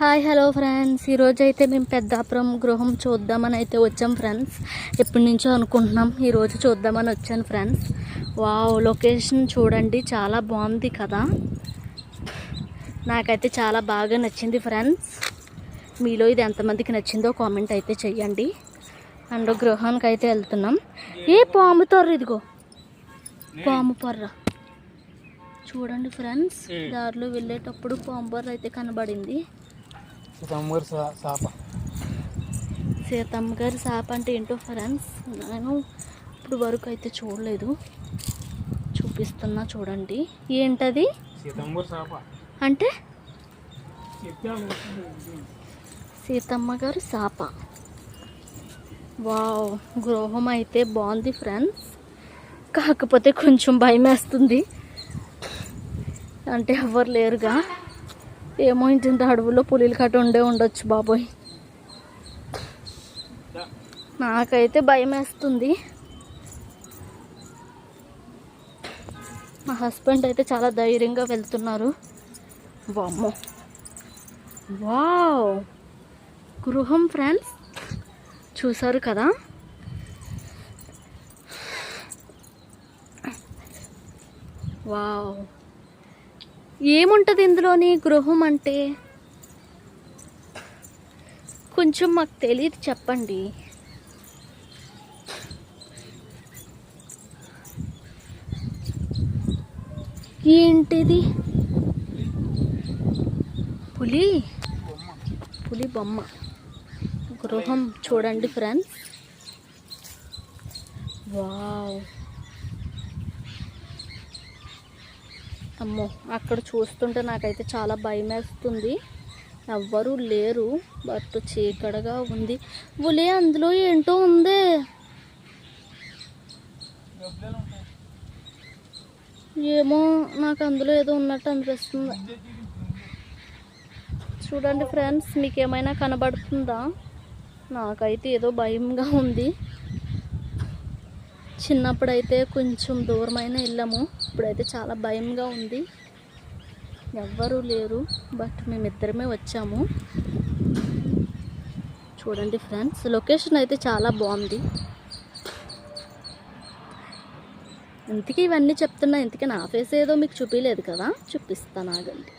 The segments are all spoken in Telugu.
హాయ్ హలో ఫ్రెండ్స్, ఈరోజు అయితే మేము పెద్దాపురం గృహం చూద్దామని అయితే వచ్చాం ఫ్రెండ్స్. ఎప్పటి నుంచో అనుకుంటున్నాం, ఈరోజు చూద్దామని వచ్చాను ఫ్రెండ్స్. వావ్, లొకేషన్ చూడండి, చాలా బాగుంది కదా. నాకైతే చాలా బాగా నచ్చింది ఫ్రెండ్స్. మీలో ఇది ఎంతమందికి నచ్చిందో కామెంట్ అయితే చెయ్యండి. అండ్ గృహానికి అయితే వెళ్తున్నాం. ఏ పాము తొర్ర, ఇదిగో పాము పొర్ర చూడండి ఫ్రెండ్స్. దారిలో వెళ్ళేటప్పుడు పాము పొర్ర అయితే కనబడింది. సీతమ్మ గారి సాప అంటే ఏంటో ఫ్రెండ్స్, నేను ఇప్పుడు వరకు అయితే చూడలేదు. చూపిస్తున్నా చూడండి. ఏంటది అంటే? సీతమ్మ గారి సాప. వావ్, గృహం అయితే బాగుంది ఫ్రెండ్స్. కాకపోతే కొంచెం భయం వేస్తుంది, అంటే ఎవరు లేరుగా. ఏమో ఇంత అడవుల్లో పులిలు కట్ట ఉండొచ్చు బాబోయ్. నాకైతే భయం వేస్తుంది. మా హస్బెండ్ అయితే చాలా ధైర్యంగా వెళ్తున్నారు. వామ్మో, వావ్, గృహం ఫ్రెండ్స్ చూసారు కదా. వావ్, ఏముంటుంది ఇందులోని? గృహం అంటే కొంచెం మాకు తెలియదు, చెప్పండి. ఏంటిది? పులి బొమ్మ. గృహం చూడండి ఫ్రెండ్స్. వావ్, అమ్మో, అక్కడ చూస్తుంటే నాకైతే చాలా భయం వేస్తుంది. ఎవ్వరూ లేరు, బట్ చీకటిగా ఉంది. పులి అందులో ఏంటో ఉంది. ఏమో, నాకు అందులో ఏదో ఉన్నట్టు అనిపిస్తుంది. చూడండి ఫ్రెండ్స్, మీకేమైనా కనబడుతుందా? నాకైతే ఏదో భయంగా ఉంది. చిన్నప్పుడైతే కొంచెం దూరమైన వెళ్ళాము, ఇప్పుడైతే చాలా భయంగా ఉంది. ఎవ్వరూ లేరు, బట్ మేమిద్దరమే వచ్చాము. చూడండి ఫ్రెండ్స్, లొకేషన్ అయితే చాలా బాగుంది. ఇంతకీ ఇవన్నీ చెప్తున్నా, ఇంతకీ నా ఫేస్ ఏదో మీకు చూపించలేదు కదా, చూపిస్తాను ఆగండి.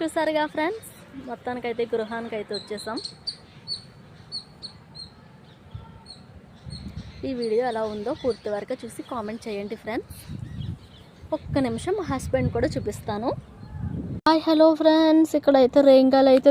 చూసారుగా ఫ్రెండ్స్, మొత్తానికైతే గృహానికి అయితే వచ్చేసాం. ఈ వీడియో ఎలా ఉందో పూర్తి వరకు చూసి కామెంట్ చేయండి ఫ్రెండ్స్. ఒక్క నిమిషం మా హస్బెండ్ కూడా చూపిస్తాను. హాయ్ హలో ఫ్రెండ్స్, ఇక్కడైతే రేంగాలు అయితే